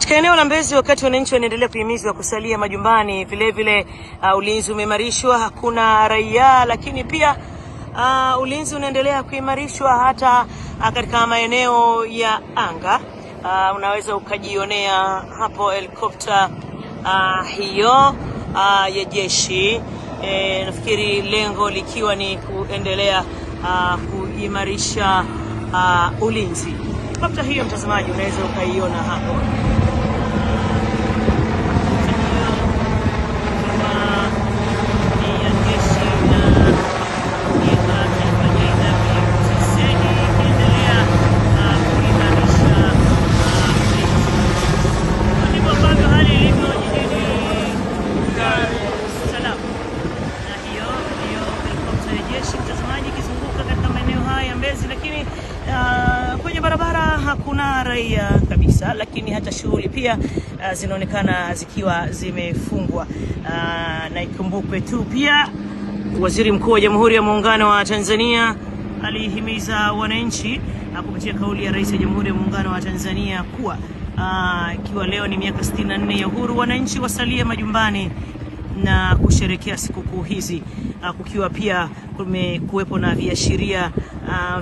Katika eneo la Mbezi, wakati wananchi wanaendelea kuhimizwa kusalia majumbani, vile vile ulinzi umeimarishwa, hakuna raia, lakini pia ulinzi unaendelea kuimarishwa hata katika maeneo ya anga. Unaweza ukajionea hapo helikopta hiyo ya jeshi. Nafikiri lengo likiwa ni kuendelea kuimarisha ulinzi. Helikopta hiyo, mtazamaji, unaweza ukaiona hapo. Mtazamaji, kizunguka katika maeneo haya ya Mbezi, lakini kwenye barabara hakuna raia kabisa, lakini hata shughuli pia zinaonekana zikiwa zimefungwa. Na ikumbukwe tu pia Waziri Mkuu wa Jamhuri ya Muungano wa Tanzania alihimiza wananchi kupitia kauli ya Rais wa Jamhuri ya Muungano wa Tanzania kuwa ikiwa leo ni miaka 64 ya uhuru, wananchi wasalie majumbani na kusherekea sikukuu hizi, kukiwa pia kumekuwepo na viashiria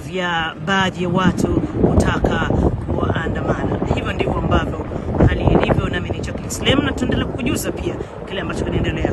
vya baadhi ya watu kutaka kuandamana. Hivyo ndivyo ambavyo hali ilivyo, nami ni Jacqueline Slem, na tuendelea kukujuza pia kile ambacho kinaendelea.